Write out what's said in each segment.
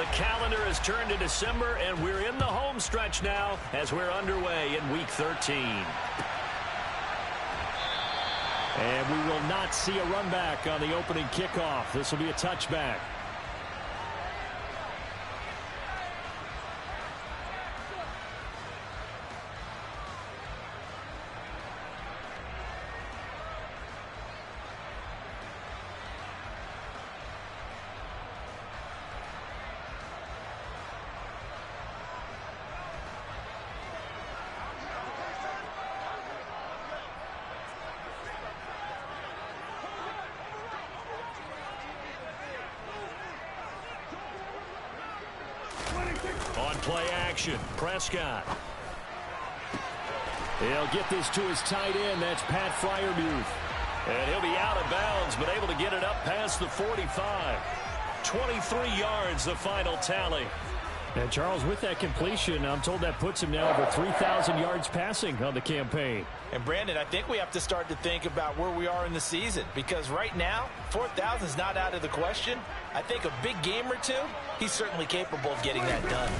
The calendar has turned to December, and we're in the home stretch now as we're underway in Week 13. And we will not see a run back on the opening kickoff. This will be a touchback. On play action, Prescott. He'll get this to his tight end. That's Pat Freiermuth. And he'll be out of bounds, but able to get it up past the 45. 23 yards, the final tally. And Charles, with that completion, I'm told that puts him now over 3,000 yards passing on the campaign. And Brandon, I think we have to start to think about where we are in the season, because right now, 4,000 is not out of the question. I think a big game or two, he's certainly capable of getting that done.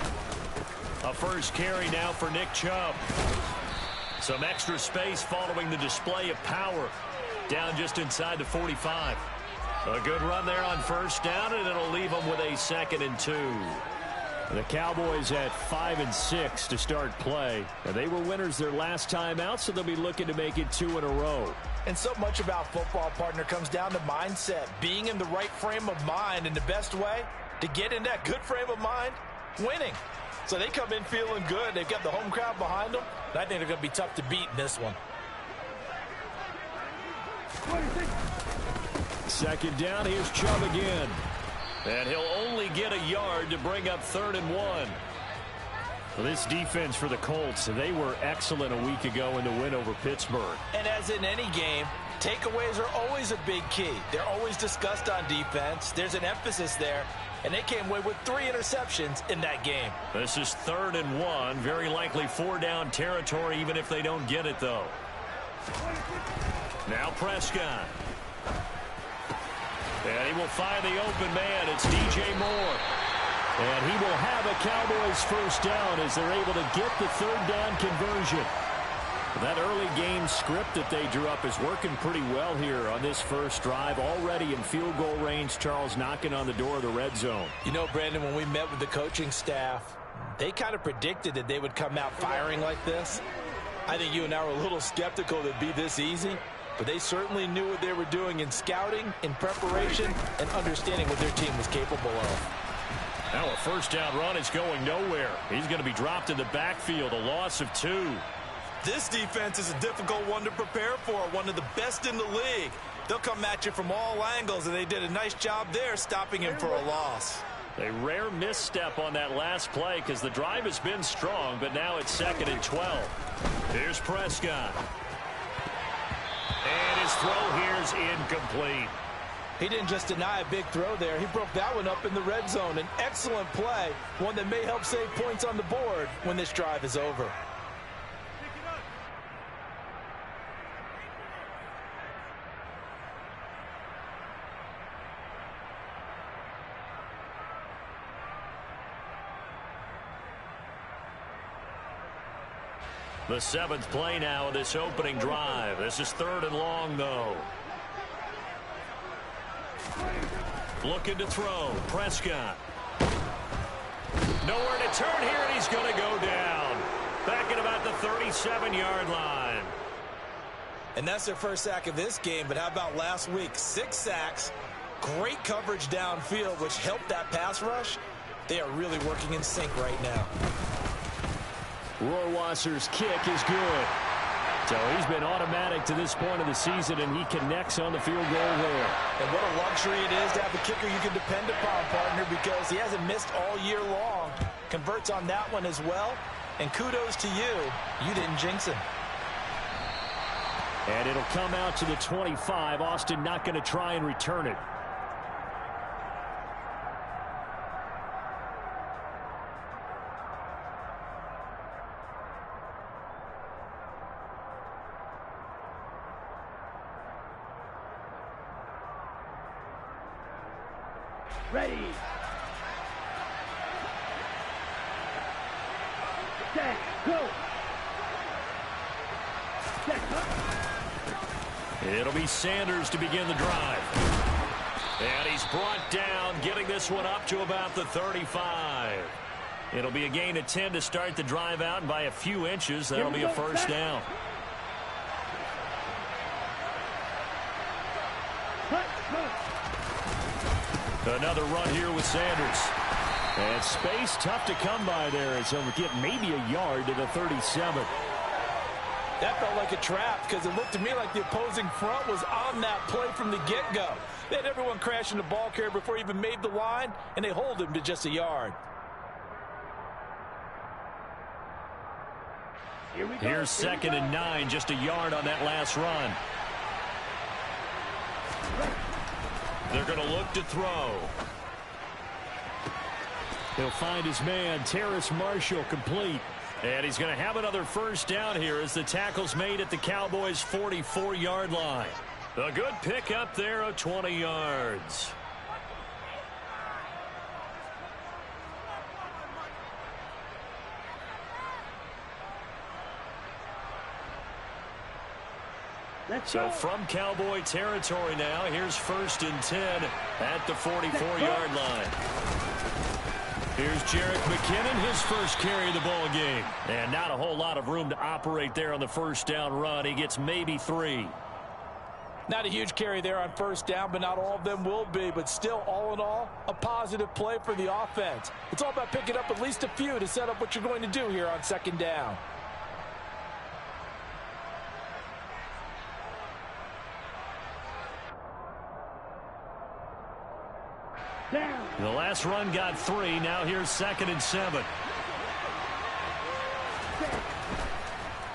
A first carry now for Nick Chubb. Some extra space following the display of power. Down just inside the 45. A good run there on first down, and it'll leave them with a 2nd and 2. The Cowboys at 5 and 6 to start play. And they were winners their last time out, so they'll be looking to make it 2 in a row. And so much about football, partner, comes down to mindset. Being in the right frame of mind, and the best way to get in that good frame of mind, winning. So they come in feeling good. They've got the home crowd behind them. And I think they're going to be tough to beat in this one. 2nd down, here's Chubb again. And he'll only get a yard to bring up 3rd and 1. Well, this defense for the Colts, they were excellent a week ago in the win over Pittsburgh. And as in any game, takeaways are always a big key. They're always discussed on defense. There's an emphasis there. And they came away with 3 interceptions in that game. This is 3rd and 1. Very likely 4-down territory, even if they don't get it, though. Now Prescott. And he will find the open man. It's DJ Moore. And he will have a Cowboys first down as they're able to get the 3rd down conversion. That early game script that they drew up is working pretty well here on this first drive. Already in field goal range, Charles knocking on the door of the red zone. You know, Brandon, when we met with the coaching staff, they kind of predicted that they would come out firing like this. I think you and I were a little skeptical that it'd be this easy. But they certainly knew what they were doing in scouting, in preparation, and understanding what their team was capable of. Now a first down run is going nowhere. He's going to be dropped in the backfield, a loss of 2. This defense is a difficult one to prepare for, one of the best in the league. They'll come at you from all angles, and they did a nice job there stopping him for a loss. A rare misstep on that last play because the drive has been strong, but now it's 2nd and 12. Here's Prescott. And his throw here's incomplete. He didn't just deny a big throw there. He broke that one up in the red zone. An excellent play, one that may help save points on the board when this drive is over. The 7th play now of this opening drive. This is 3rd and long, though. Looking to throw. Prescott. Nowhere to turn here, and he's going to go down. Back at about the 37-yard line. And that's their first sack of this game, but how about last week? 6 sacks, great coverage downfield, which helped that pass rush. They are really working in sync right now. Rohrwasser's kick is good. So he's been automatic to this point of the season, and he connects on the field goal there. And what a luxury it is to have a kicker you can depend upon, partner, because he hasn't missed all year long. Converts on that one as well. And kudos to you. You didn't jinx him. And it'll come out to the 25. Austin not going to try and return it. Ready. Set, go. It'll be Sanders to begin the drive. And he's brought down, getting this one up to about the 35. It'll be a gain of 10 to start the drive out, and by a few inches, that'll be a first down. Another run here with Sanders. And space tough to come by there as he'll get maybe a yard to the 37. That felt like a trap because it looked to me like the opposing front was on that play from the get-go. They had everyone crashing the ball carrier before he even made the line, and they hold him to just a yard. Here's 2nd and 9, just a yard on that last run. They're going to look to throw. He'll find his man, Terrace Marshall, complete. And he's going to have another first down here as the tackle's made at the Cowboys' 44-yard line. A good pick up there of 20 yards. So from Cowboy territory now, here's 1st and 10 at the 44-yard line. Here's Jerick McKinnon, his first carry of the ball game. And not a whole lot of room to operate there on the first down run. He gets maybe 3. Not a huge carry there on first down, but not all of them will be. But still, all in all, a positive play for the offense. It's all about picking up at least a few to set up what you're going to do here on 2nd down. The last run got 3. Now here's 2nd and 7.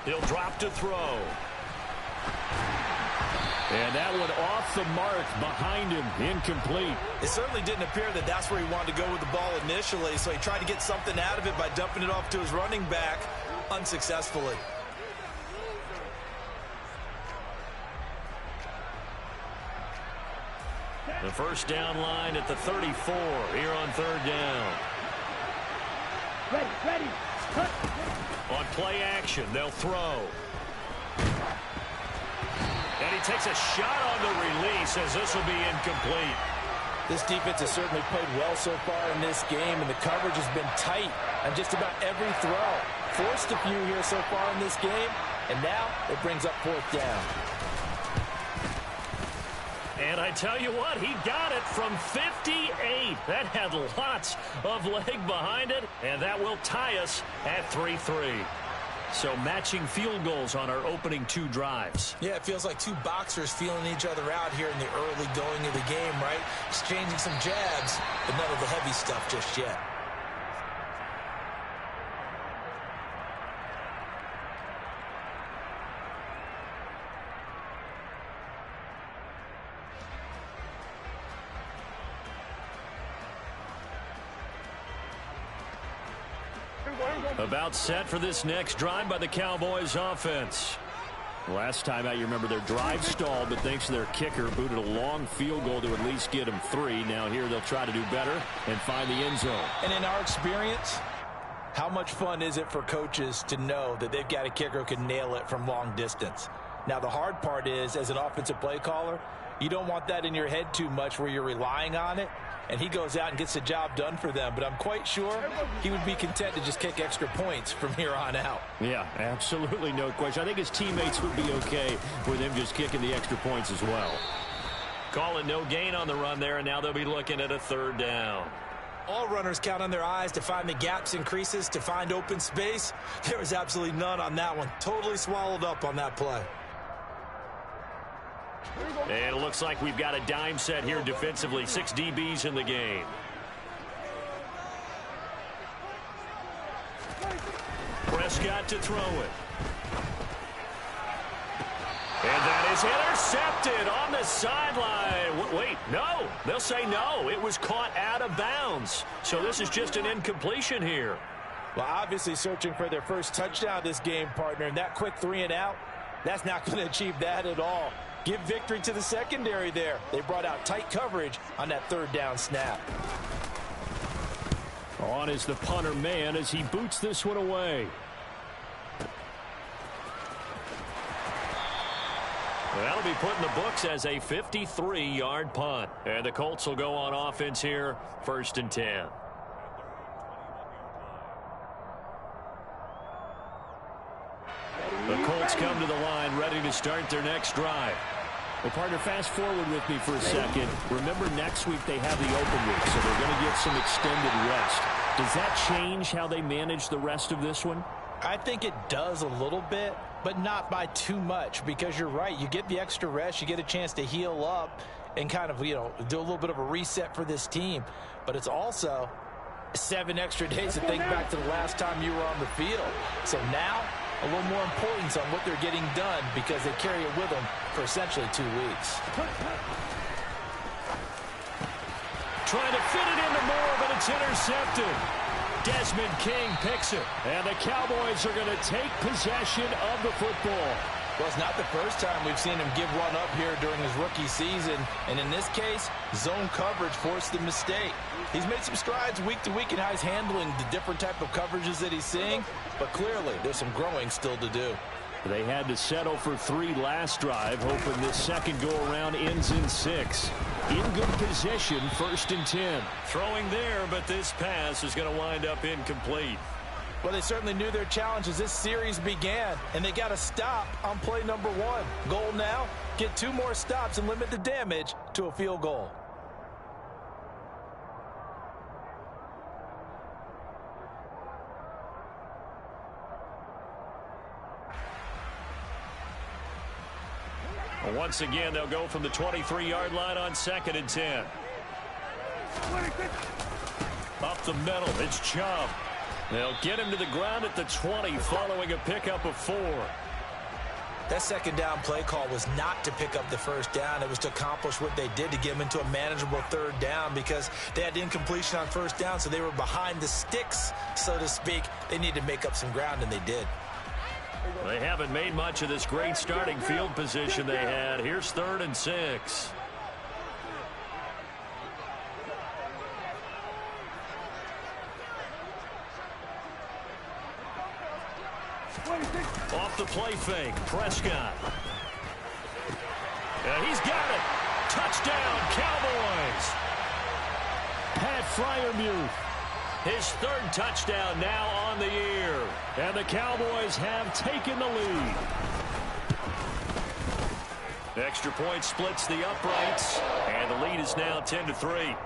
He'll drop to throw. And that one off the mark behind him, incomplete. It certainly didn't appear that that's where he wanted to go with the ball initially, so he tried to get something out of it by dumping it off to his running back unsuccessfully. The first down line at the 34 here on 3rd down. Ready. On play action, they'll throw. And he takes a shot on the release as this will be incomplete. This defense has certainly played well so far in this game, and the coverage has been tight on just about every throw. Forced a few here so far in this game, and now it brings up 4th down. And I tell you what, he got it from 58. That had lots of leg behind it, and that will tie us at 3-3. So matching field goals on our opening 2 drives. Yeah, it feels like 2 boxers feeling each other out here in the early going of the game, right? Exchanging some jabs, but none of the heavy stuff just yet. About set for this next drive by the Cowboys offense. Last time out, you remember their drive stalled, but thanks to their kicker, booted a long field goal to at least get them 3. Now here they'll try to do better and find the end zone. And in our experience, how much fun is it for coaches to know that they've got a kicker who can nail it from long distance? Now the hard part is, as an offensive play caller, you don't want that in your head too much where you're relying on it. And he goes out and gets the job done for them. But I'm quite sure he would be content to just kick extra points from here on out. Yeah, absolutely no question. I think his teammates would be okay with him just kicking the extra points as well. Call it no gain on the run there, and now they'll be looking at a 3rd down. All runners count on their eyes to find the gaps and creases, to find open space. There was absolutely none on that one. Totally swallowed up on that play. And it looks like we've got a dime set here defensively. 6 DBs in the game. Prescott to throw it. And that is intercepted on the sideline. Wait, no. They'll say no. It was caught out of bounds. So this is just an incompletion here. Well, obviously searching for their first touchdown this game, partner. And that quick 3 and out, that's not going to achieve that at all. Give victory to the secondary there. They brought out tight coverage on that 3rd down snap. On is the punter man as he boots this one away. That'll be put in the books as a 53-yard punt. And the Colts will go on offense here, 1st and 10. The Colts come to the line ready to start their next drive. Well, partner, fast forward with me for a second. Remember, next week they have the open week, so they're going to get some extended rest. Does that change how they manage the rest of this one? I think it does a little bit, but not by too much, because you're right. You get the extra rest. You get a chance to heal up and kind of, do a little bit of a reset for this team. But it's also 7 extra days to think back to the last time you were on the field. So now, a little more importance on what they're getting done because they carry it with them for essentially 2 weeks. Trying to fit it into Moore, but it's intercepted. Desmond King picks it. And the Cowboys are going to take possession of the football. Well, it's not the first time we've seen him give one up here during his rookie season. And in this case, zone coverage forced the mistake. He's made some strides week to week in how he's handling the different type of coverages that he's seeing. But clearly, there's some growing still to do. They had to settle for 3 last drive, hoping this second go-around ends in 6. In good position, 1st and 10. Throwing there, but this pass is going to wind up incomplete. Well, they certainly knew their challenge as this series began, and they got to stop on play number 1. Goal now, get 2 more stops and limit the damage to a field goal. Once again, they'll go from the 23-yard line on 2nd and 10. Up the middle, it's Chubb. They'll get him to the ground at the 20 following a pickup of 4. That second down play call was not to pick up the first down. It was to accomplish what they did to get them into a manageable 3rd down because they had incompletion on 1st down, so they were behind the sticks, so to speak. They needed to make up some ground, and they did. They haven't made much of this great starting field position they had. Here's 3rd and 6. Off the play fake, Prescott. And he's got it. Touchdown, Cowboys. Pat Freiermuth. His 3rd touchdown now on the year. And the Cowboys have taken the lead. Extra point splits the uprights. And the lead is now 10-3.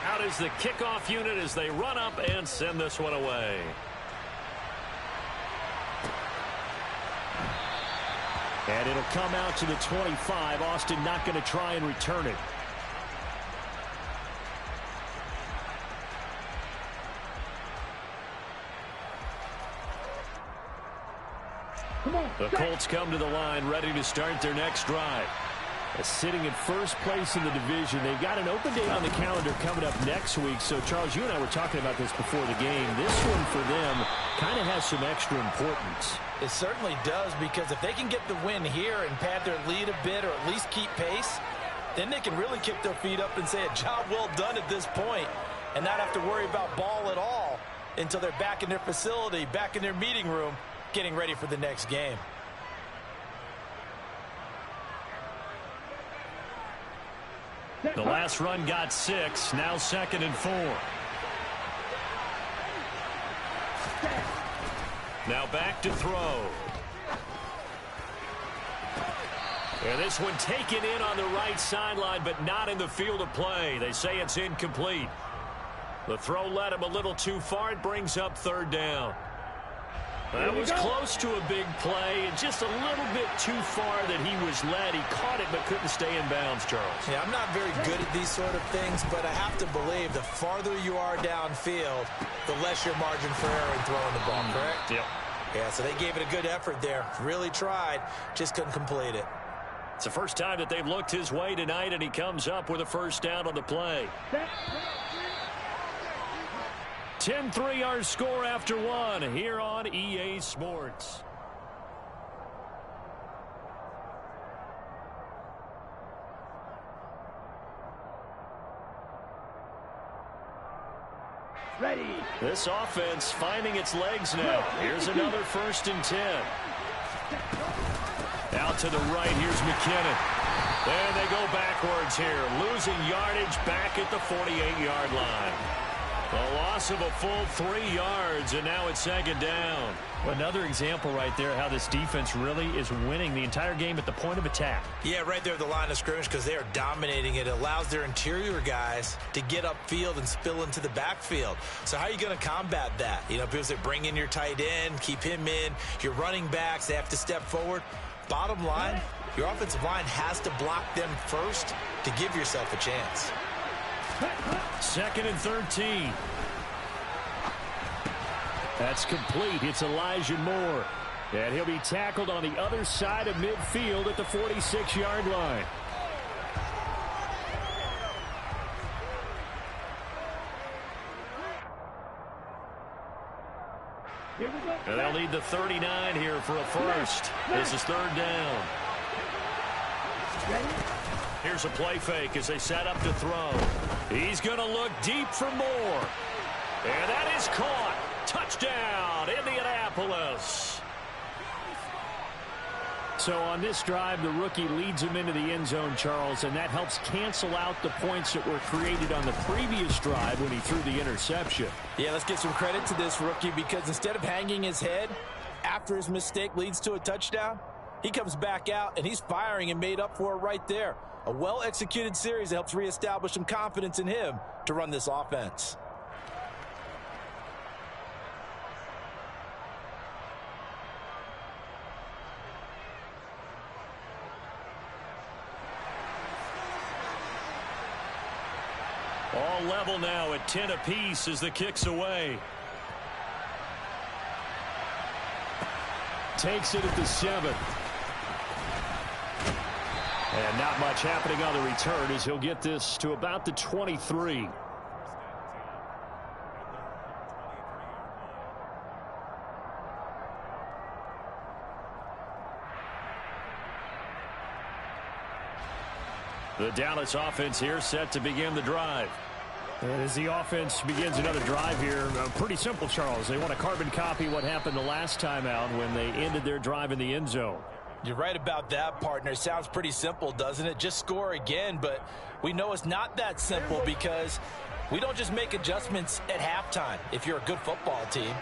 Out is the kickoff unit as they run up and send this one away. And it'll come out to the 25. Austin not going to try and return it. The Colts come to the line ready to start their next drive. Sitting in 1st place in the division. They've got an open day on the calendar coming up next week. So, Charles, you and I were talking about this before the game. This one for them kind of has some extra importance. It certainly does, because if they can get the win here and pad their lead a bit or at least keep pace, then they can really kick their feet up and say a job well done at this point and not have to worry about ball at all until they're back in their facility, back in their meeting room, getting ready for the next game. The last run got 6. Now 2nd and 4. Now back to throw. And this one taken in on the right sideline, but not in the field of play. They say it's incomplete. The throw led him a little too far. It brings up 3rd down. That was close to a big play, and just a little bit too far that he was led. He caught it, but couldn't stay in bounds, Charles. Yeah, I'm not very good at these sort of things, but I have to believe the farther you are downfield, the less your margin for error in throwing the ball, correct? Yep. Yeah, so they gave it a good effort there. Really tried, just couldn't complete it. It's the first time that they've looked his way tonight, and he comes up with a 1st down on the play. 10-3 our score after 1 here on EA Sports. This offense finding its legs now. Here's another 1st and 10. Out to the right, here's McKinnon. And they go backwards here, losing yardage back at the 48-yard line. A loss of a full 3 yards, and now it's 2nd down. Another example right there how this defense really is winning the entire game at the point of attack. Yeah, right there at the line of scrimmage because they are dominating it. It allows their interior guys to get upfield and spill into the backfield. So how are you going to combat that? You know, people say bring in your tight end, keep him in. Your running backs, they have to step forward. Bottom line, your offensive line has to block them first to give yourself a chance. 2nd and 13. That's complete. It's Elijah Moore. And he'll be tackled on the other side of midfield at the 46-yard line. And they'll need the 39 here for a first. This is 3rd down. Here's a play fake as they set up to throw. He's going to look deep for Moore. And that is caught. Touchdown, Indianapolis. So on this drive, the rookie leads him into the end zone, Charles, and that helps cancel out the points that were created on the previous drive when he threw the interception. Yeah, let's give some credit to this rookie because instead of hanging his head after his mistake leads to a touchdown, he comes back out and he's firing and made up for it right there. A well-executed series that helps reestablish some confidence in him to run this offense. All level now at 10 apiece as the kick's away. Takes it at the 7. And not much happening on the return as he'll get this to about the 23. The Dallas offense here set to begin the drive. And as the offense begins another drive here, pretty simple, Charles. They want to carbon copy what happened the last time out when they ended their drive in the end zone. You're right about that, partner. Sounds pretty simple, doesn't it? Just score again, but we know it's not that simple because we don't just make adjustments at halftime if you're a good football team.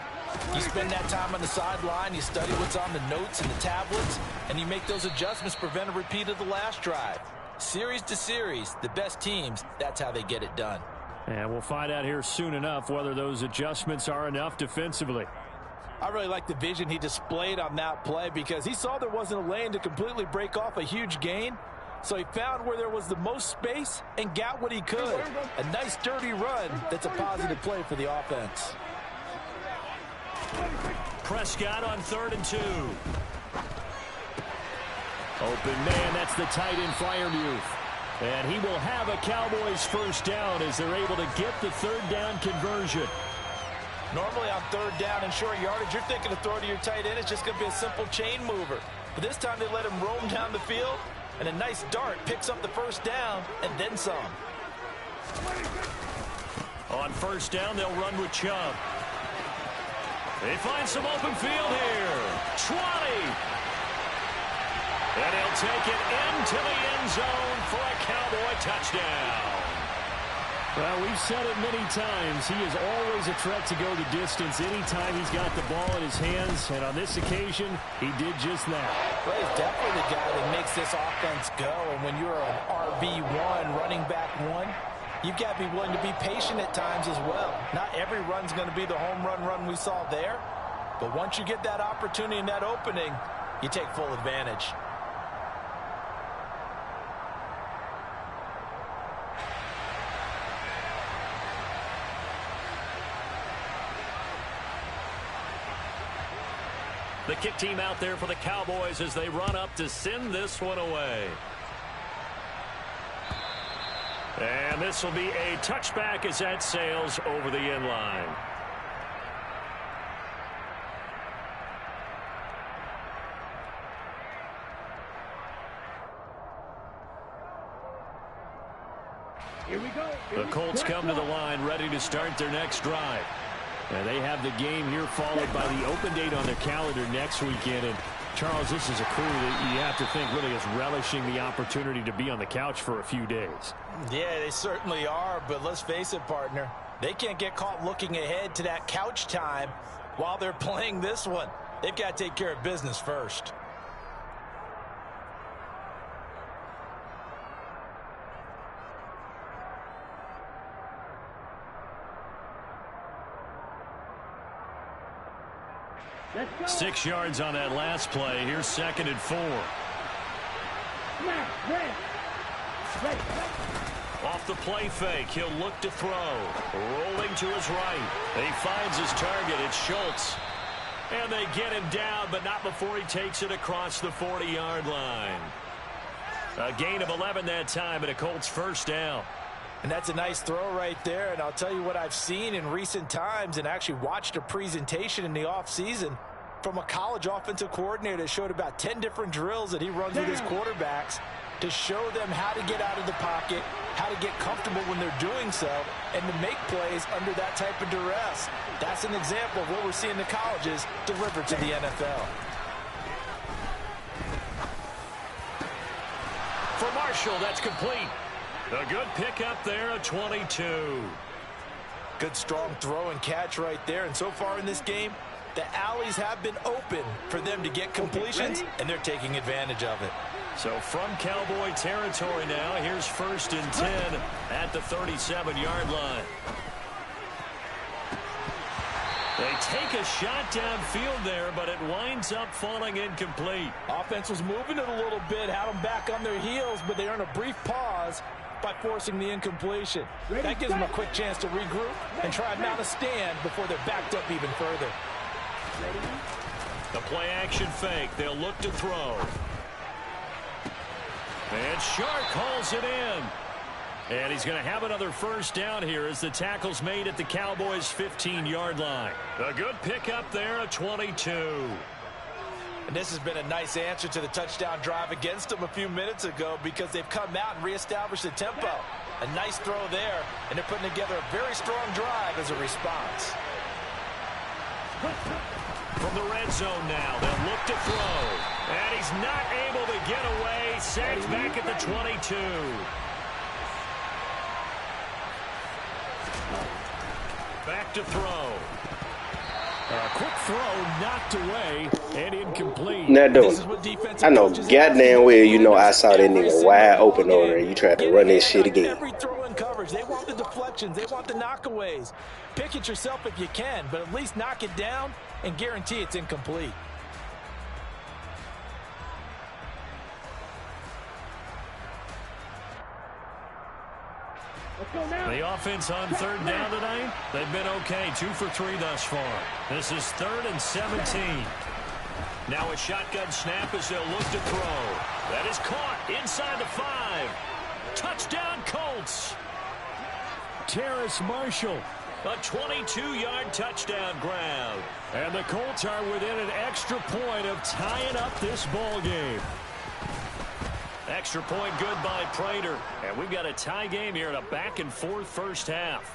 You spend that time on the sideline, you study what's on the notes and the tablets, and you make those adjustments to prevent a repeat of the last drive. Series to series, the best teams, that's how they get it done. And we'll find out here soon enough whether those adjustments are enough defensively. I really like the vision he displayed on that play because he saw there wasn't a lane to completely break off a huge gain. So he found where there was the most space and got what he could. A nice dirty run that's a positive play for the offense. Prescott on 3rd and 2. Open man, that's the tight end Freiermuth. And he will have a Cowboys first down as they're able to get the 3rd down conversion. Normally on 3rd down and short yardage, you're thinking to throw to your tight end. It's just going to be a simple chain mover. But this time they let him roam down the field, and a nice dart picks up the first down and then some. On 1st down, they'll run with Chubb. They find some open field here. 20. And he'll take it into the end zone for a Cowboy touchdown. Well, we've said it many times. He is always a threat to go the distance anytime he's got the ball in his hands. And on this occasion, he did just that. Well, he's definitely the guy that makes this offense go. And when you're an RB1, running back 1, you've got to be willing to be patient at times as well. Not every run's going to be the home run we saw there. But once you get that opportunity and that opening, you take full advantage. The kick team out there for the Cowboys as they run up to send this one away. And this will be a touchback as that sails over the end line. The Colts come to the line ready to start their next drive. And they have the game here followed by the open date on their calendar next weekend. And Charles, this is a crew that you have to think really is relishing the opportunity to be on the couch for a few days. Yeah, they certainly are, but let's face it, partner. They can't get caught looking ahead to that couch time while they're playing this one. They've got to take care of business first. Let's go. 6 yards on that last play. Here's 2nd and 4. Off the play fake, he'll look to throw. Rolling to his right. He finds his target. It's Schultz. And they get him down, but not before he takes it across the 40-yard line. A gain of 11 that time, and a Colts first down. And that's a nice throw right there. And I'll tell you what I've seen in recent times and actually watched a presentation in the offseason from a college offensive coordinator that showed about 10 different drills that he runs with his quarterbacks to show them how to get out of the pocket, how to get comfortable when they're doing so, and to make plays under that type of duress. That's an example of what we're seeing the colleges deliver to the NFL. For Marshall, that's complete. A good pickup there at 22. Good strong throw and catch right there. And so far in this game, the alleys have been open for them to get completions, and they're taking advantage of it. So from Cowboy territory now, here's 1st and 10 at the 37-yard line. They take a shot downfield there, but it winds up falling incomplete. Offense was moving it a little bit, had them back on their heels, but they earn a brief pause by forcing the incompletion. That gives them a quick chance to regroup and try and mount a stand before they're backed up even further. The play action fake. They'll look to throw. And Shark hauls it in. And he's going to have another first down here as the tackle's made at the Cowboys' 15-yard line. A good pickup there at 22. And this has been a nice answer to the touchdown drive against them a few minutes ago because they've come out and reestablished the tempo. A nice throw there, and they're putting together a very strong drive as a response. From the red zone now, they'll look to throw. And he's not able to get away. Sacked back at the 22. Back to throw. A quick throw knocked away and incomplete. Now, I know goddamn well you know I saw that nigga wide open over there. You tried to run this shit again. Every throw in coverage. They want the deflections. They want the knockaways. Pick it yourself if you can, but at least knock it down and guarantee it's incomplete. The offense on 3rd down tonight, they've been okay. 2 for 3 thus far. This is 3rd and 17. Now a shotgun snap as they'll look to throw. That is caught inside the 5. Touchdown Colts. Terrace Marshall. A 22-yard touchdown grab. And the Colts are within an extra point of tying up this ball game. Extra point good by Prater. And we've got a tie game here in a back-and-forth first half.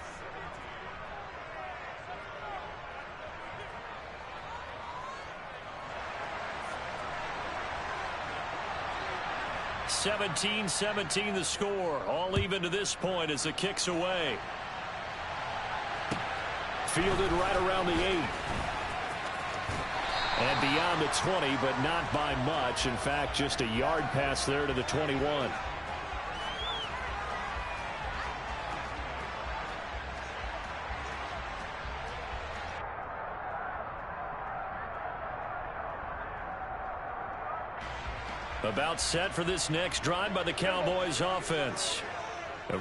(17-17) the score. All even to this point as the kick's away. Fielded right around the 8. And beyond the 20, but not by much. In fact, just a yard pass there to the 21. About set for this next drive by the Cowboys offense.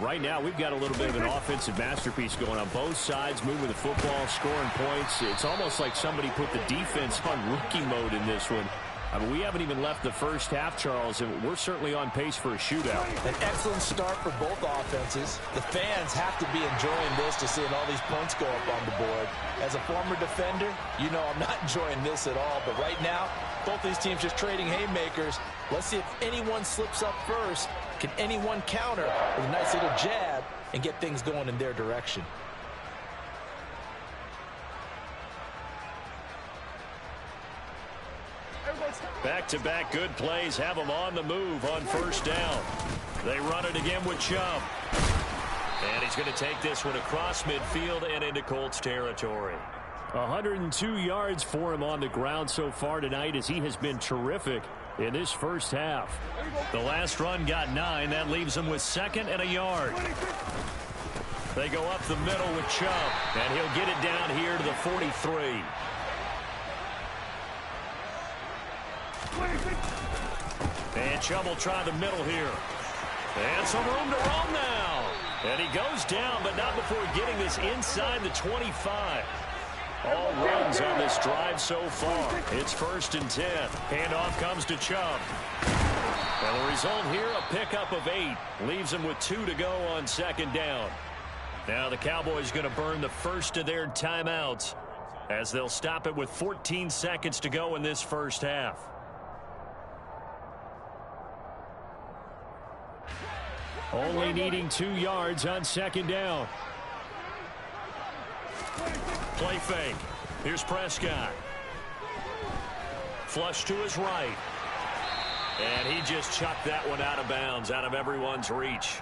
Right now, we've got a little bit of an offensive masterpiece going on both sides, moving the football, scoring points. It's almost like somebody put the defense on rookie mode in this one. I mean, we haven't even left the first half, Charles, and we're certainly on pace for a shootout. An excellent start for both offenses. The fans have to be enjoying this to seeing all these points go up on the board. As a former defender, you know I'm not enjoying this at all. But right now, both these teams just trading haymakers. Let's see if anyone slips up first. Can anyone counter with a nice little jab and get things going in their direction. Back-to-back good plays have them on the move on first down. They run it again with Chubb. And he's going to take this one across midfield and into Colts territory. 102 yards for him on the ground so far tonight as he has been terrific in this first half. The last run got 9. That leaves him with 2nd and a yard. They go up the middle with Chubb, and he'll get it down here to the 43. And Chubb will try the middle here. And some room to roam now. And he goes down, but not before getting this inside the 25. All runs on this drive so far. It's 1st and 10. Handoff comes to Chubb. And the result here, a pickup of 8. Leaves him with 2 to go on 2nd down. Now the Cowboys going to burn the first of their timeouts as they'll stop it with 14 seconds to go in this first half. Only needing 2 yards on 2nd down. Play fake. Here's Prescott. Flush to his right. And he just chucked that one out of bounds, out of everyone's reach.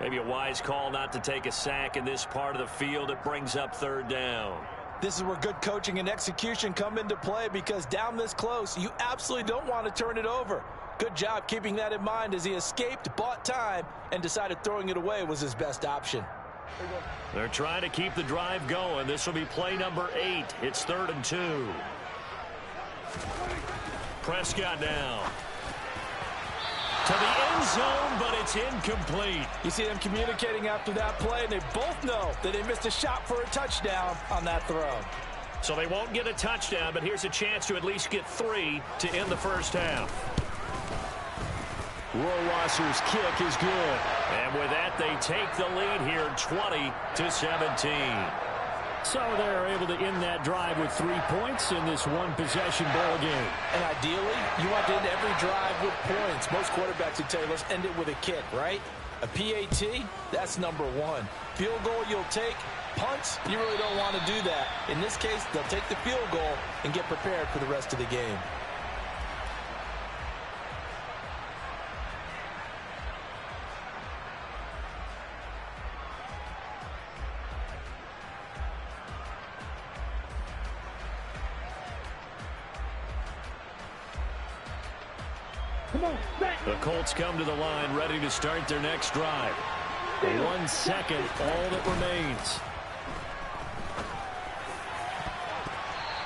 Maybe a wise call not to take a sack in this part of the field. It brings up 3rd down. This is where good coaching and execution come into play, because down this close, you absolutely don't want to turn it over. Good job keeping that in mind as he escaped, bought time, and decided throwing it away was his best option. They're trying to keep the drive going. This will be play number 8. It's 3rd and 2. Prescott now to the end zone, but it's incomplete. You see them communicating after that play, and they both know that they missed a shot for a touchdown on that throw. So they won't get a touchdown, but here's a chance to at least get 3 to end the first half. Rohrwasser's kick is good. And with that, they take the lead here, 20-17. So they're able to end that drive with 3 points in this one-possession ball game. And ideally, you want to end every drive with points. Most quarterbacks would tell you, let's end it with a kick, right? A PAT, that's number 1. Field goal you'll take. Punts, you really don't want to do that. In this case, they'll take the field goal and get prepared for the rest of the game. The Colts come to the line ready to start their next drive. 1 second, all that remains.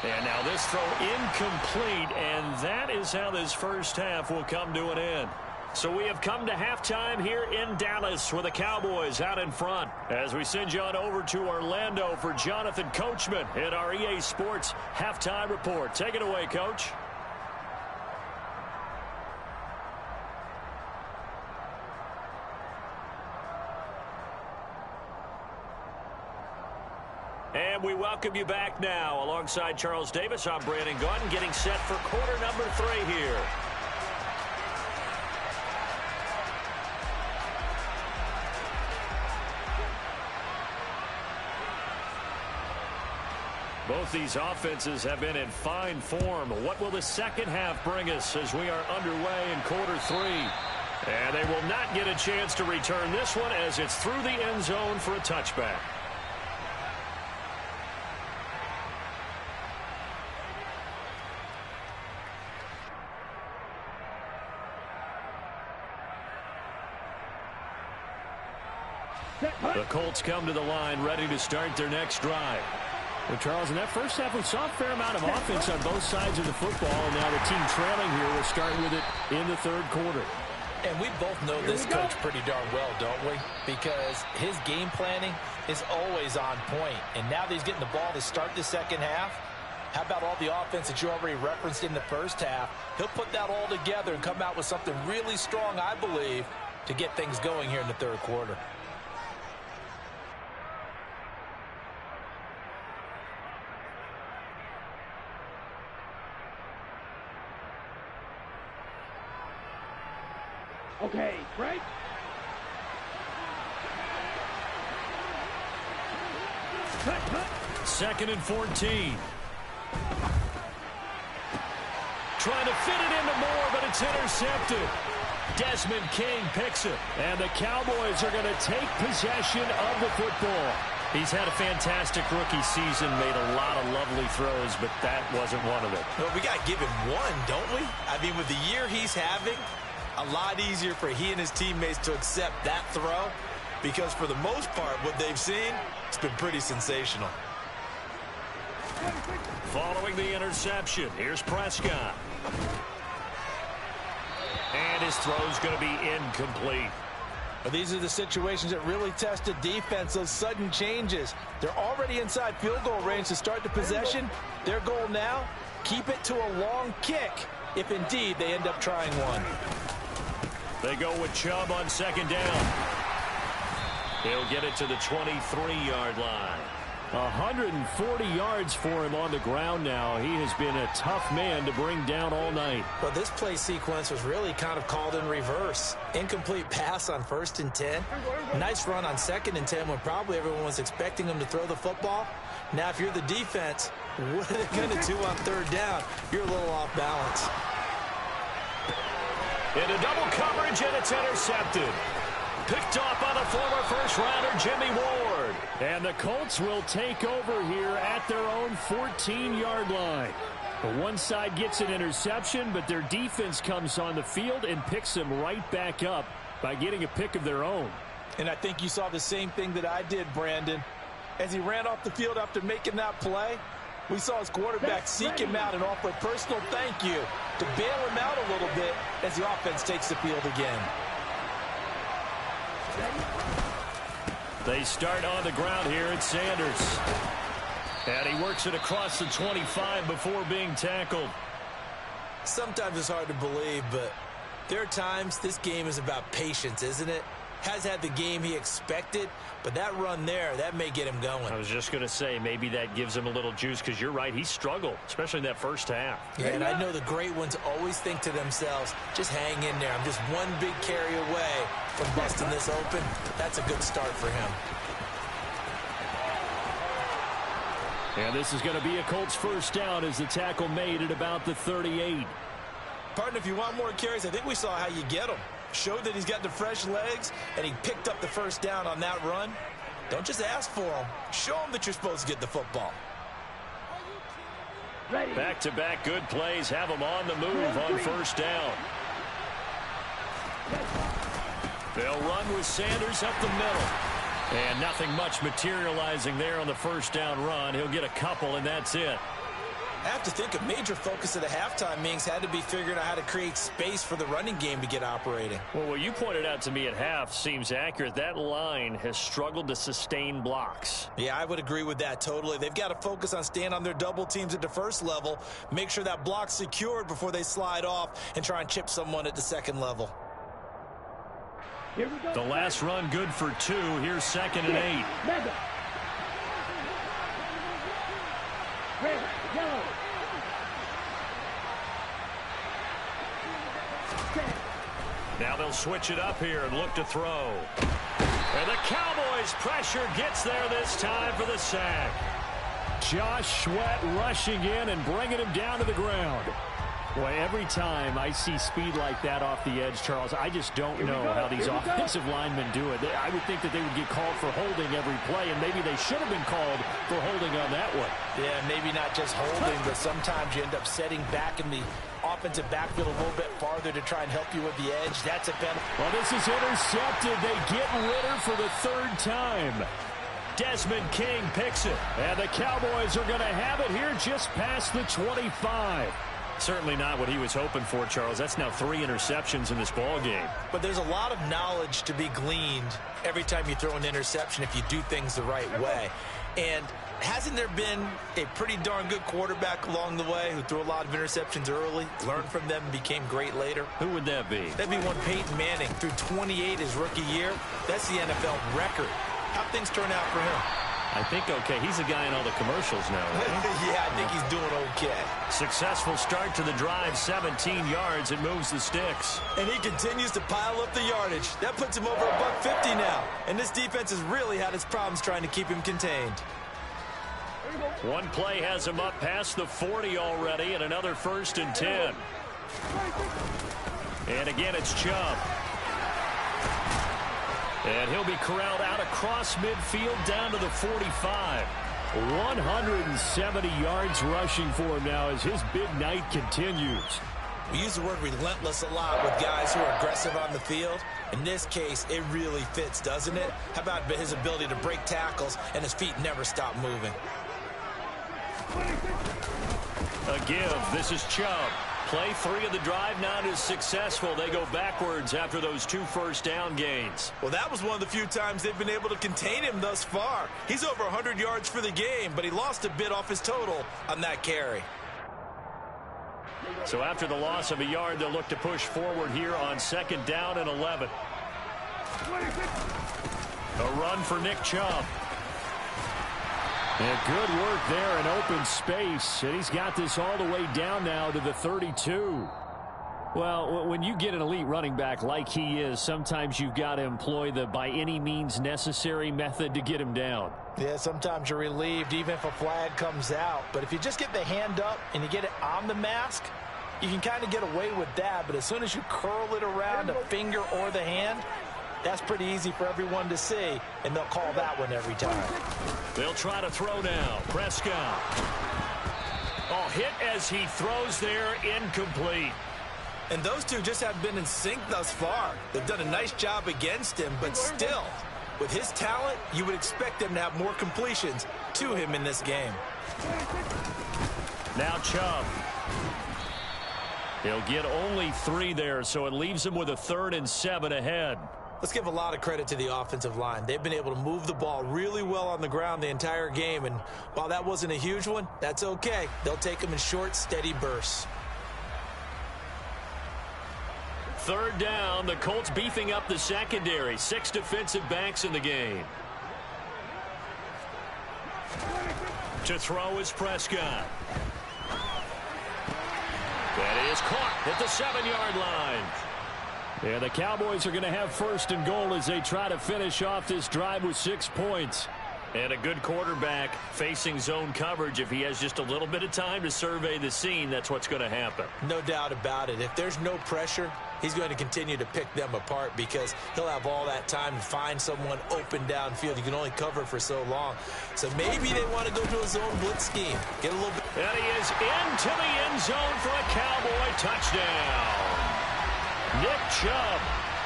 And now this throw incomplete, and that is how this first half will come to an end. So we have come to halftime here in Dallas with the Cowboys out in front. As we send you on over to Orlando for Jonathan Coachman in our EA Sports Halftime Report. Take it away, Coach. And we welcome you back now. Alongside Charles Davis, I'm Brandon Gunn, getting set for quarter number 3 here. Both these offenses have been in fine form. What will the second half bring us as we are underway in quarter 3? And they will not get a chance to return this one as it's through the end zone for a touchback. The Colts come to the line ready to start their next drive. Well, Charles, in that first half, we saw a fair amount of offense on both sides of the football, and now the team trailing here will start with it in the 3rd quarter. And we both know this coach pretty darn well, don't we? Because his game planning is always on point. And now that he's getting the ball to start the second half, how about all the offense that you already referenced in the first half? He'll put that all together and come out with something really strong, I believe, to get things going here in the 3rd quarter. Okay, break. 2nd and 14. Trying to fit it into Moore, but it's intercepted. Desmond King picks it. And the Cowboys are going to take possession of the football. He's had a fantastic rookie season, made a lot of lovely throws, but that wasn't one of them. Well, we got to give him one, don't we? I mean, with the year he's having, a lot easier for he and his teammates to accept that throw, because for the most part, what they've seen, it's been pretty sensational. Following the interception, here's Prescott. And his throw's going to be incomplete. But these are the situations that really test the defense, those sudden changes. They're already inside field goal range to start the possession. Their goal now, keep it to a long kick, if indeed they end up trying one. They go with Chubb on 2nd down. He'll get it to the 23-yard line. 140 yards for him on the ground now. He has been a tough man to bring down all night. Well, this play sequence was really kind of called in reverse. Incomplete pass on 1st and 10. Nice run on 2nd and 10 when probably everyone was expecting him to throw the football. Now, if you're the defense, what are they going to do on 3rd down? You're a little off balance. Into double coverage, and it's intercepted. Picked off by the former first-rounder Jimmy Ward. And the Colts will take over here at their own 14-yard line. The one side gets an interception, but their defense comes on the field and picks them right back up by getting a pick of their own. And I think you saw the same thing that I did, Brandon. As he ran off the field after making that play, we saw his quarterback seek him out and offer a personal thank you to bail him out a little bit as the offense takes the field again. They start on the ground here at Sanders. And he works it across the 25 before being tackled. Sometimes it's hard to believe, but there are times this game is about patience, isn't it? Has had the game he expected, but that run there, that may get him going. I was just going to say, maybe that gives him a little juice, because you're right, he struggled, especially in that first half. Yeah, and I know the great ones always think to themselves, just hang in there. I'm just one big carry away from busting this open. That's a good start for him. And this is going to be a Colts first down as the tackle made at about the 38. Partner, if you want more carries, I think we saw how you get them. Showed that he's got the fresh legs, and he picked up the first down on that run. Don't just ask for him. Show him that you're supposed to get the football. Back-to-back good plays have him on the move on first down. They'll run with Sanders up the middle. And nothing much materializing there on the first down run. He'll get a couple, and that's it. I have to think a major focus of the halftime meetings had to be figuring out how to create space for the running game to get operating. Well, what you pointed out to me at half seems accurate. That line has struggled to sustain blocks. Yeah, I would agree with that totally. They've got to focus on staying on their double teams at the first level, make sure that block's secured before they slide off and try and chip someone at the second level. The last run good for 2. Here's 2nd and 8. Now they'll switch it up here and look to throw. And the Cowboys' pressure gets there this time for the sack. Josh Sweat rushing in and bringing him down to the ground. Boy, every time I see speed like that off the edge, Charles, I just don't know how these offensive linemen do it. I would think that they would get called for holding every play, and maybe they should have been called for holding on that one. Yeah, maybe not just holding, but sometimes you end up setting back in the offensive backfield a little bit farther to try and help you with the edge. That's a penalty. Well, this is intercepted. They get Ritter for the 3rd time. Desmond King picks it, and the Cowboys are going to have it here just past the 25. Certainly not what he was hoping for, Charles. That's now 3 interceptions in this ball game. But there's a lot of knowledge to be gleaned every time you throw an interception if you do things the right way. And hasn't there been a pretty darn good quarterback along the way who threw a lot of interceptions early, learned from them, and became great later? Who would that be? That'd be one Peyton Manning, threw 28 his rookie year. That's the NFL record. How'd things turn out for him? I think okay. He's a guy in all the commercials now, right? Yeah, I think he's doing okay. Successful start to the drive, 17 yards. It moves the sticks. And he continues to pile up the yardage. That puts him over $150 now. And this defense has really had its problems trying to keep him contained. One play has him up past the 40 already, and another 1st and 10. And again, it's Chubb. And he'll be corralled out across midfield down to the 45. 170 yards rushing for him now as his big night continues. We use the word relentless a lot with guys who are aggressive on the field. In this case, it really fits, doesn't it? How about his ability to break tackles and his feet never stop moving? A give. This is Chubb. Play 3 of the drive not as successful. They go backwards after those 2 first-down gains. Well, that was one of the few times they've been able to contain him thus far. He's over 100 yards for the game, but he lost a bit off his total on that carry. So after the loss of a yard, they'll look to push forward here on 2nd down and 11. A run for Nick Chubb. And good work there in open space. And he's got this all the way down now to the 32. Well, when you get an elite running back like he is, sometimes you've got to employ the by any means necessary method to get him down. Yeah, sometimes you're relieved even if a flag comes out. But if you just get the hand up and you get it on the mask, you can kind of get away with that. But as soon as you curl it around a finger or the hand, that's pretty easy for everyone to see, and they'll call that one every time. They'll try to throw now. Prescott. Oh, hit as he throws there, incomplete. And those two just have been in sync thus far. They've done a nice job against him, but still, with his talent, you would expect them to have more completions to him in this game. Now Chubb. He'll get only 3 there, so it leaves him with a 3rd and 7 ahead. Let's give a lot of credit to the offensive line. They've been able to move the ball really well on the ground the entire game, and while that wasn't a huge one, that's okay. They'll take them in short, steady bursts. 3rd down, the Colts beefing up the secondary. 6 defensive backs in the game. To throw is Prescott. That is caught at the 7-yard line. Yeah, the Cowboys are going to have 1st and goal as they try to finish off this drive with 6 points. And a good quarterback facing zone coverage. If he has just a little bit of time to survey the scene, that's what's going to happen. No doubt about it. If there's no pressure, he's going to continue to pick them apart because he'll have all that time to find someone open downfield. You can only cover for so long. So maybe they want to go to a zone blitz scheme. Get a little bit. And he is into the end zone for a Cowboy touchdown. Nick Chubb,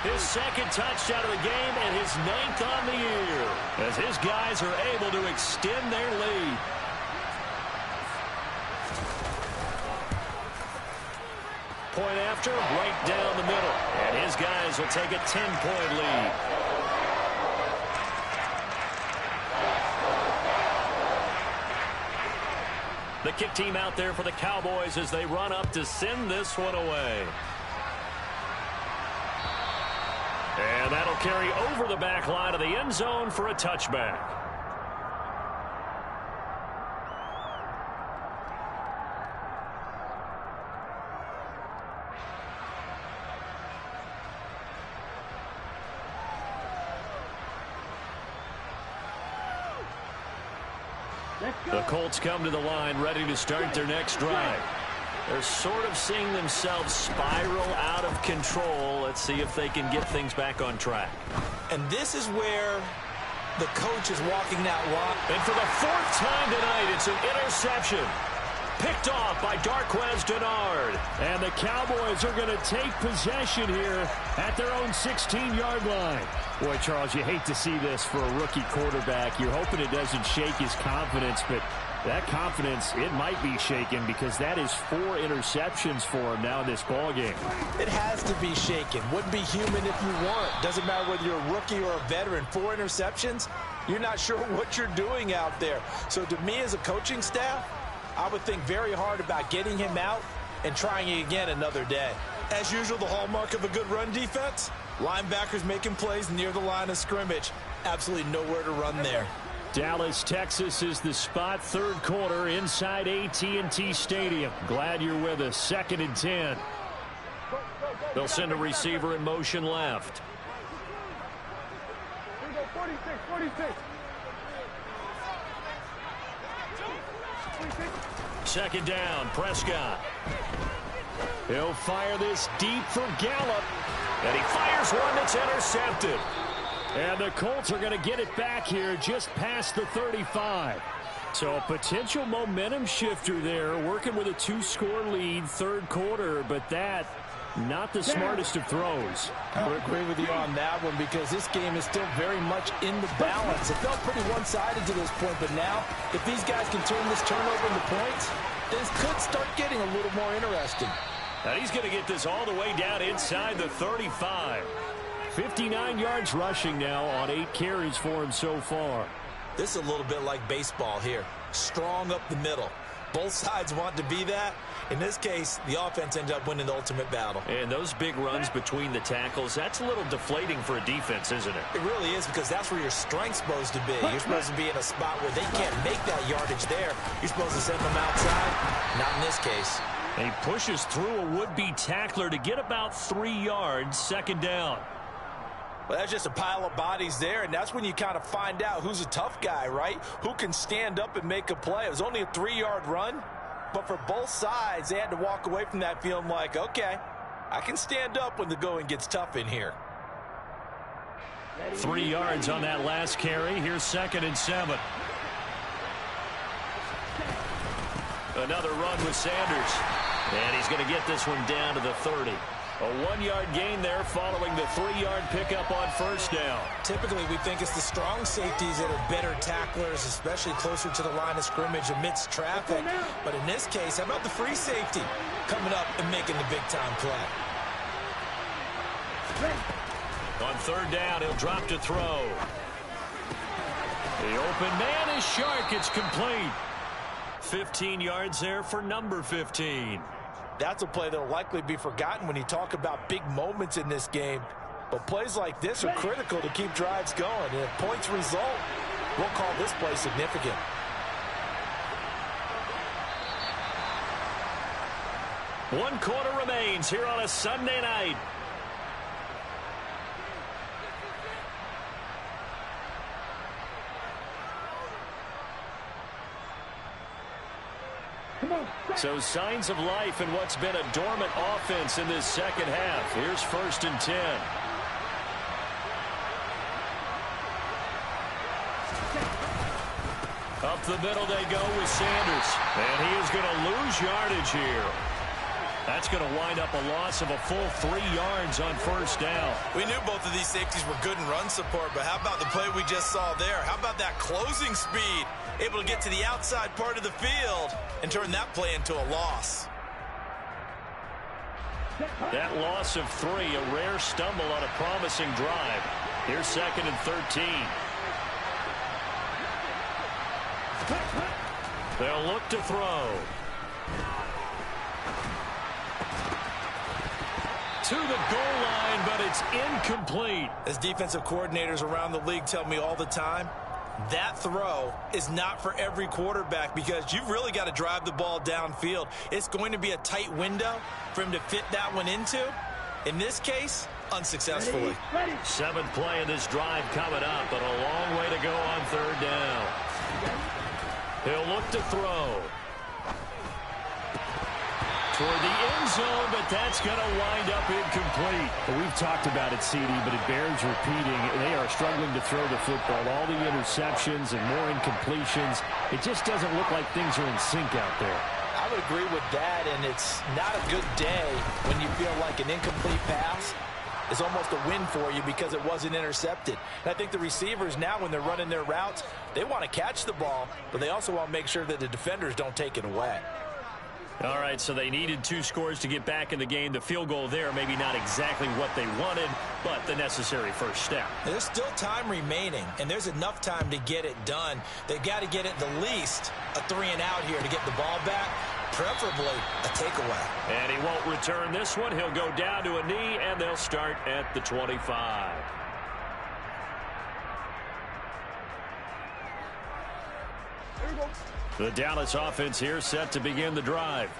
his 2nd touchdown of the game and his 9th on the year as his guys are able to extend their lead. Point after, right down the middle. And his guys will take a 10-point lead. The kick team out there for the Cowboys as they run up to send this one away. And that'll carry over the back line of the end zone for a touchback. The Colts come to the line ready to start their next drive. They're sort of seeing themselves spiral out of control. Let's see if they can get things back on track. And this is where the coach is walking that line. And for the 4th time tonight, it's an interception. Picked off by Darquez Dennard. And the Cowboys are going to take possession here at their own 16-yard line. Boy, Charles, you hate to see this for a rookie quarterback. You're hoping it doesn't shake his confidence, but that confidence, it might be shaken because that is 4 interceptions for him now in this ballgame. It has to be shaken. Wouldn't be human if you weren't. Doesn't matter whether you're a rookie or a veteran. 4 interceptions, you're not sure what you're doing out there. So to me as a coaching staff, I would think very hard about getting him out and trying it again another day. As usual, the hallmark of a good run defense, linebackers making plays near the line of scrimmage. Absolutely nowhere to run there. Dallas, Texas is the spot. 3rd quarter inside AT&T Stadium. Glad you're with us. 2nd and 10. They'll send a receiver in motion left. 46. Second down, Prescott. He'll fire this deep for Gallup. And he fires one that's intercepted. And the Colts are going to get it back here just past the 35. So a potential momentum shifter there, working with a 2-score lead, third quarter, but that not the smartest of throws. I would agree with you on that one because this game is still very much in the balance. It felt pretty one-sided to this point, but now if these guys can turn this turnover into points, this could start getting a little more interesting. And he's going to get this all the way down inside the 35. 59 yards rushing now on 8 carries for him so far. This is a little bit like baseball here. Strong up the middle. Both sides want to be that. In this case, the offense ended up winning the ultimate battle. And those big runs between the tackles, that's a little deflating for a defense, isn't it? It really is because that's where your strength's supposed to be. You're supposed to be in a spot where they can't make that yardage there. You're supposed to send them outside. Not in this case. He pushes through a would-be tackler to get about 3 yards, second down. Well, that's just a pile of bodies there, and that's when you kind of find out who's a tough guy, right? Who can stand up and make a play. It was only a 3-yard run, but for both sides, they had to walk away from that feeling like, okay, I can stand up when the going gets tough in here. 3 yards on that last carry. Here's 2nd and 7. Another run with Sanders. And he's going to get this one down to the 30. A 1-yard gain there following the 3-yard pickup on first down. Typically, we think it's the strong safeties that are better tacklers, especially closer to the line of scrimmage amidst traffic. But in this case, how about the free safety coming up and making the big-time play? On third down, he'll drop to throw. The open man is Shark. It's complete. 15 yards there for number 15. That's a play that will likely be forgotten when you talk about big moments in this game. But plays like this are critical to keep drives going. And if points result, we'll call this play significant. One quarter remains here on a Sunday night. So signs of life in what's been a dormant offense in this second half. Here's 1st and 10. Up the middle they go with Sanders. And he is going to lose yardage here. That's going to wind up a loss of a full 3 yards on first down. We knew both of these safeties were good in run support, but how about the play we just saw there? How about that closing speed? Able to get to the outside part of the field and turn that play into a loss. That loss of 3, a rare stumble on a promising drive. Here's 2nd and 13. They'll look to throw. To the goal line, but it's incomplete. As defensive coordinators around the league tell me all the time, that throw is not for every quarterback because you've really got to drive the ball downfield. It's going to be a tight window for him to fit that one into. In this case, unsuccessfully. 7th play of this drive coming up, but a long way to go on third down. He'll look to throw. Toward the end zone, but that's going to wind up incomplete. Well, we've talked about it, CD, but it bears repeating. They are struggling to throw the football. All the interceptions and more incompletions. It just doesn't look like things are in sync out there. I would agree with that, and it's not a good day when you feel like an incomplete pass is almost a win for you because it wasn't intercepted. And I think the receivers now, when they're running their routes, they want to catch the ball, but they also want to make sure that the defenders don't take it away. All right, so they needed 2 scores to get back in the game. The field goal there, maybe not exactly what they wanted, but the necessary first step. There's still time remaining, and there's enough time to get it done. They've got to get at the least a 3 and out here to get the ball back, preferably a takeaway. And he won't return this one. He'll go down to a knee, and they'll start at the 25. The Dallas offense here set to begin the drive.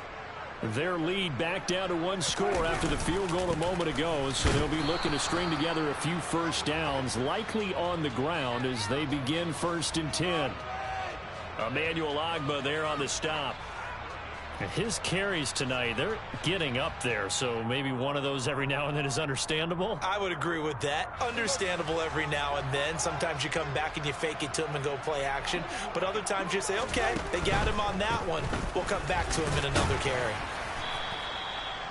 Their lead back down to 1 score after the field goal a moment ago, so they'll be looking to string together a few first downs, likely on the ground as they begin 1st and 10. Emmanuel Ogbah there on the stop. And his carries tonight, they're getting up there, so maybe one of those every now and then is understandable. I would agree with that. Understandable every now and then. Sometimes you come back and you fake it to him and go play action. But other times you say, okay, they got him on that one. We'll come back to him in another carry.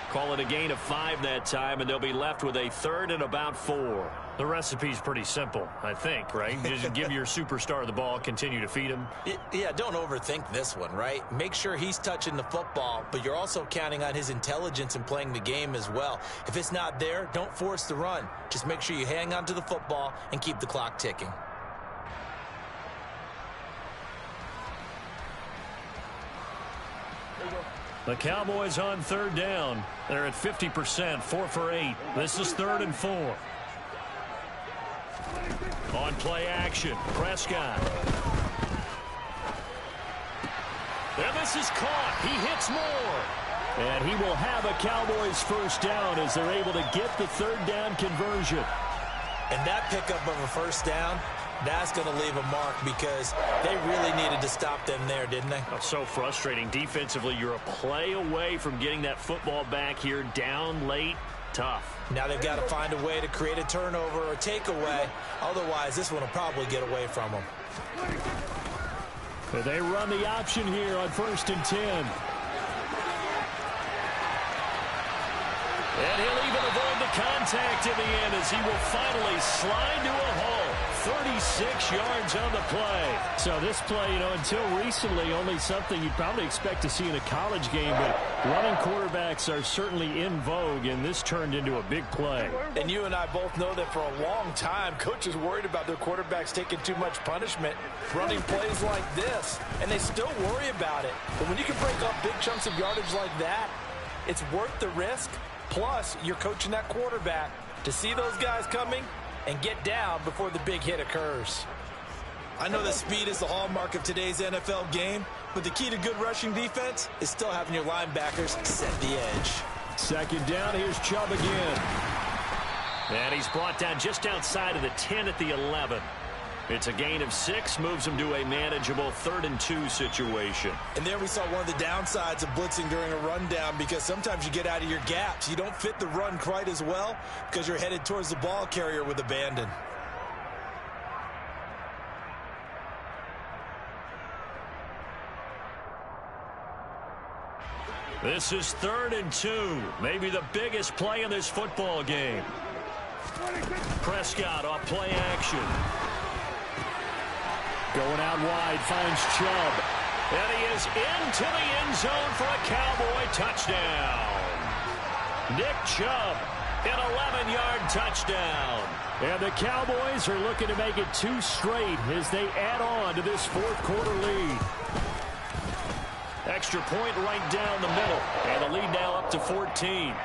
Call it a gain of 5 that time, and they'll be left with a 3rd and about 4. The recipe's pretty simple, I think, right? Just give your superstar the ball, continue to feed him. Yeah, don't overthink this one, right? Make sure he's touching the football, but you're also counting on his intelligence in playing the game as well. If it's not there, don't force the run. Just make sure you hang on to the football and keep the clock ticking. The Cowboys on 3rd down. They're at 50%, 4 for 8. This is 3rd and 4. On play action, Prescott. And this is caught. He hits Moore. And he will have a Cowboys 1st down as they're able to get the 3rd down conversion. And that pickup of a 1st down, that's going to leave a mark because they really needed to stop them there, didn't they? That's so frustrating. Defensively, you're a play away from getting that football back here down late. Tough. Now they've got to find a way to create a turnover or takeaway. Otherwise, this one will probably get away from them. They run the option here on 1st and 10. And he'll even avoid the contact in the end as he will finally slide to a hole. 36 yards on the play. So this play, until recently, only something you'd probably expect to see in a college game, but running quarterbacks are certainly in vogue, and this turned into a big play. And you and I both know that for a long time, coaches worried about their quarterbacks taking too much punishment, running plays like this, and they still worry about it. But when you can break up big chunks of yardage like that, it's worth the risk. Plus, you're coaching that quarterback to see those guys coming and get down before the big hit occurs. I know that speed is the hallmark of today's NFL game, but the key to good rushing defense is still having your linebackers set the edge. 2nd down, here's Chubb again. And he's brought down just outside of the 10 at the 11. It's a gain of 6, moves him to a manageable 3rd and 2 situation. And there we saw one of the downsides of blitzing during a rundown because sometimes you get out of your gaps. You don't fit the run quite as well because you're headed towards the ball carrier with abandon. This is 3rd and 2, maybe the biggest play in this football game. Prescott off play action. Going out wide, finds Chubb. And he is into the end zone for a Cowboy touchdown. Nick Chubb, an 11-yard touchdown. And the Cowboys are looking to make it 2 straight as they add on to this 4th quarter lead. Extra point right down the middle. And the lead now up to 14.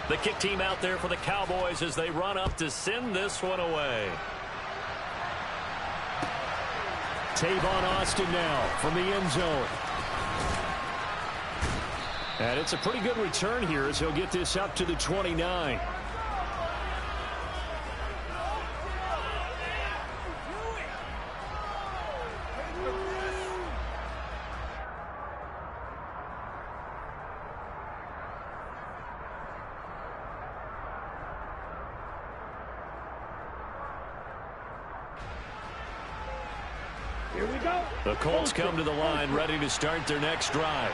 The kick team out there for the Cowboys as they run up to send this one away. Tavon Austin now from the end zone. And it's a pretty good return here as he'll get this up to the 29. The Colts come to the line ready to start their next drive.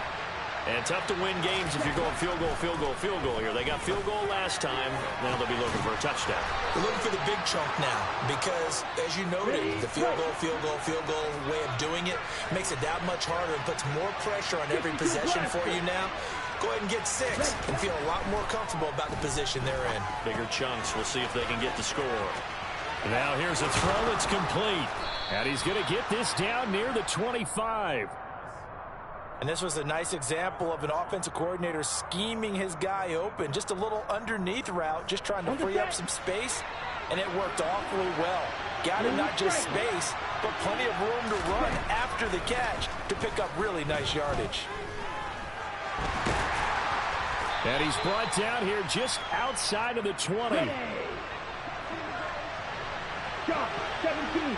And tough to win games if you're going field goal, field goal, field goal here. They got field goal last time. Now they'll be looking for a touchdown. They're looking for the big chunk now because, as you noted, the field goal way of doing it makes it that much harder and puts more pressure on every possession for you now. Go ahead and get 6 and feel a lot more comfortable about the position they're in. Bigger chunks. We'll see if they can get the score. Now here's a throw that's complete. And he's going to get this down near the 25. And this was a nice example of an offensive coordinator scheming his guy open. Just a little underneath route, just trying to free up some space, and it worked awfully well. Got him not just space, but plenty of room to run after the catch to pick up really nice yardage. And he's brought down here just outside of the 20. Shot, 17.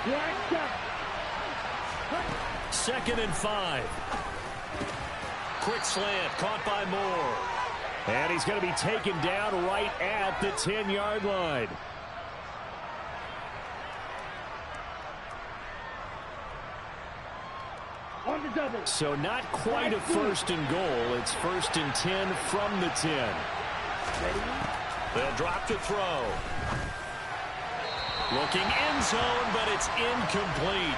Black shot. 2nd and 5. Quick slant, caught by Moore. And he's going to be taken down right at the 10-yard line. On the double. So not quite a 1st and goal. It's 1st and 10 from the 10. They'll drop to throw. Looking end zone, but it's incomplete.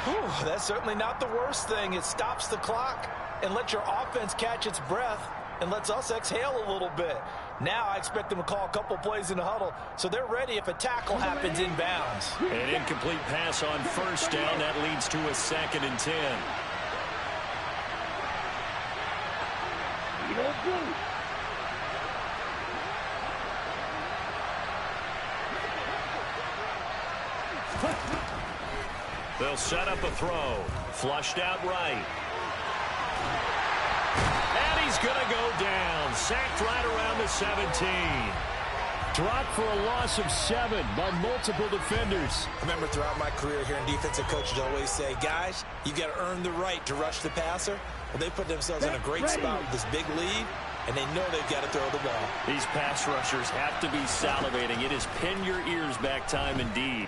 Whew, that's certainly not the worst thing. It stops the clock and lets your offense catch its breath and lets us exhale a little bit. Now I expect them to call a couple plays in the huddle, so they're ready if a tackle happens inbounds. An incomplete pass on 1st down. That leads to a 2nd and 10. They'll set up a throw. Flushed out right. And he's going to go down. Sacked right around the 17. Dropped for a loss of 7 by multiple defenders. I remember throughout my career here in defensive coaches always say, guys, you got to earn the right to rush the passer. Well, they put themselves in a great spot with this big lead, and they know they've got to throw the ball. These pass rushers have to be salivating. It is pin your ears back time indeed.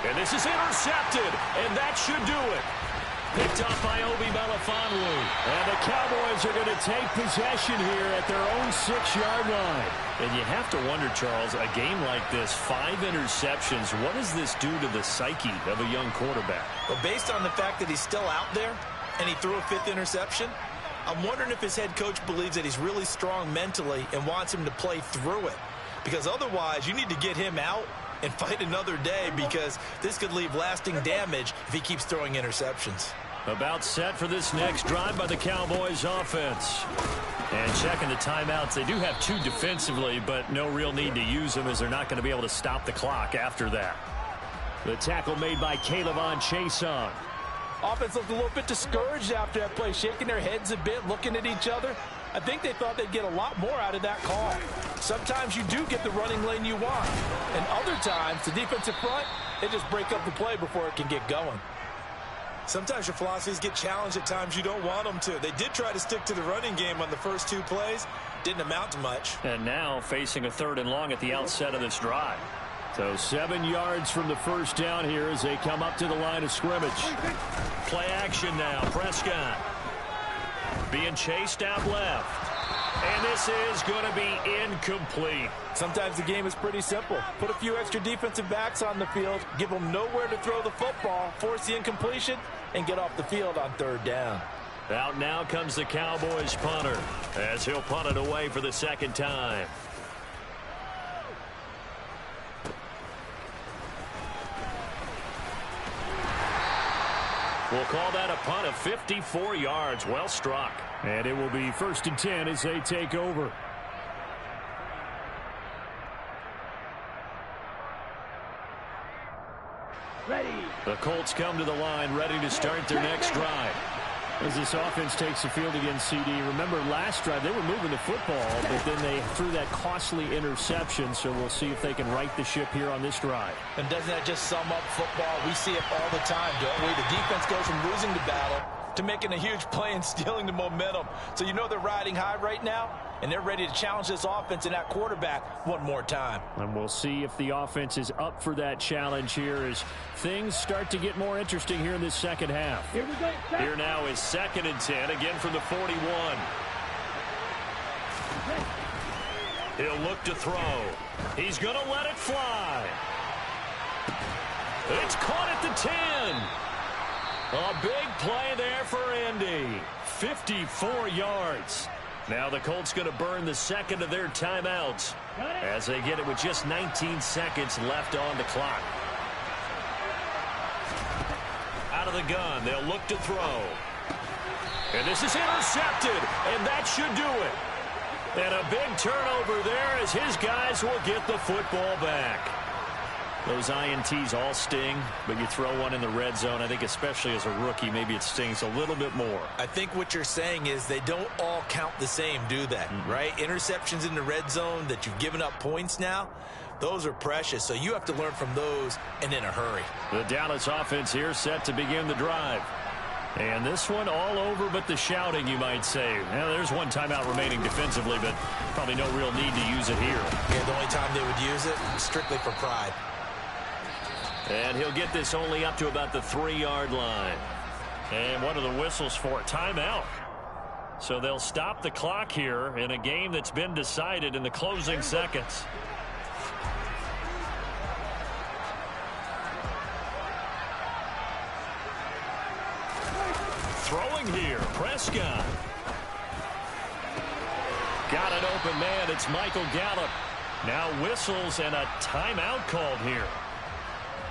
And this is intercepted, and that should do it. Picked up by Obi Melifonwu. And the Cowboys are going to take possession here at their own 6-yard line. And you have to wonder, Charles, a game like this, 5 interceptions, what does this do to the psyche of a young quarterback? Well, based on the fact that he's still out there and he threw a 5th interception, I'm wondering if his head coach believes that he's really strong mentally and wants him to play through it. Because otherwise, you need to get him out and fight another day, because this could leave lasting damage if he keeps throwing interceptions. About set for this next drive by the Cowboys offense. And checking the timeouts. They do have 2 defensively, but no real need to use them as they're not going to be able to stop the clock after that. The tackle made by Caleb Chason. Offense looked a little bit discouraged after that play, shaking their heads a bit, looking at each other. I think they thought they'd get a lot more out of that call. Sometimes you do get the running lane you want. And other times, the defensive front, they just break up the play before it can get going. Sometimes your philosophies get challenged at times you don't want them to. They did try to stick to the running game on the first 2 plays. Didn't amount to much. And now facing a 3rd and long at the outset of this drive. So 7 yards from the 1st down here as they come up to the line of scrimmage. Play action now. Prescott being chased out left. And this is going to be incomplete. Sometimes the game is pretty simple. Put a few extra defensive backs on the field, give them nowhere to throw the football, force the incompletion, and get off the field on 3rd down. Out now comes the Cowboys punter as he'll punt it away for the 2nd time. We'll call that a punt of 54 yards. Well struck. And it will be 1st and 10 as they take over. Ready. The Colts come to the line ready to start their next drive. As this offense takes the field against CD, remember last drive they were moving the football, but then they threw that costly interception, so we'll see if they can right the ship here on this drive. And doesn't that just sum up football? We see it all the time, don't we? The defense goes from losing the battle to making a huge play and stealing the momentum. So you know they're riding high right now, and they're ready to challenge this offense and that quarterback one more time. And we'll see if the offense is up for that challenge here as things start to get more interesting here in this 2nd half. Here we go. Here now is 2nd and 10, again from the 41. He'll look to throw. He's going to let it fly. It's caught at the 10. A big play there for Indy. 54 yards. Now the Colts going to burn the 2nd of their timeouts as they get it with just 19 seconds left on the clock. Out of the gun, they'll look to throw. And this is intercepted, and that should do it. And a big turnover there as his guys will get the football back. Those INTs all sting, but you throw one in the red zone, I think especially as a rookie, maybe it stings a little bit more. I think what you're saying is they don't all count the same, do they? Right? Interceptions in the red zone that you've given up points now, those are precious. So you have to learn from those and in a hurry. The Dallas offense here set to begin the drive. And this one all over but the shouting, you might say. Now, there's one timeout remaining defensively, but probably no real need to use it here. Yeah, the only time they would use it, strictly for pride. And he'll get this only up to about the 3-yard line. And what are the whistles for? Timeout. So they'll stop the clock here in a game that's been decided in the closing seconds. Throwing here, Prescott. Got an open man, it's Michael Gallup. Now whistles and a timeout called here.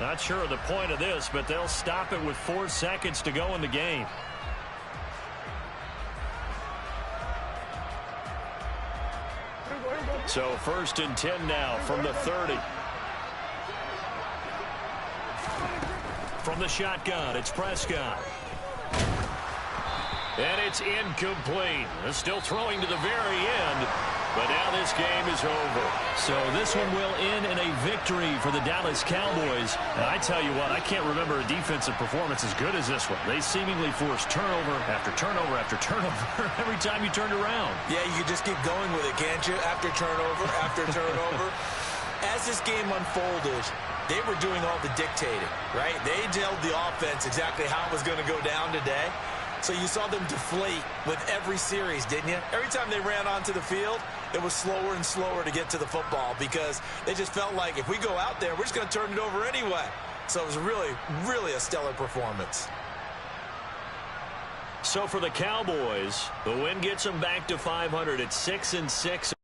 Not sure of the point of this, but they'll stop it with 4 seconds to go in the game. So 1st and 10 now from the 30. From the shotgun, it's Prescott. And it's incomplete. They're still throwing to the very end. But now this game is over. So this one will end in a victory for the Dallas Cowboys. And I tell you what, I can't remember a defensive performance as good as this one. They seemingly forced turnover after turnover after turnover every time you turned around. Yeah, you can just keep going with it, can't you? After turnover, after turnover. As this game unfolded, they were doing all the dictating, right? They told the offense exactly how it was going to go down today. So you saw them deflate with every series, didn't you? Every time they ran onto the field, it was slower and slower to get to the football because they just felt like if we go out there, we're just going to turn it over anyway. So it was really, really a stellar performance. So for the Cowboys, the win gets them back to 500 at 6-6.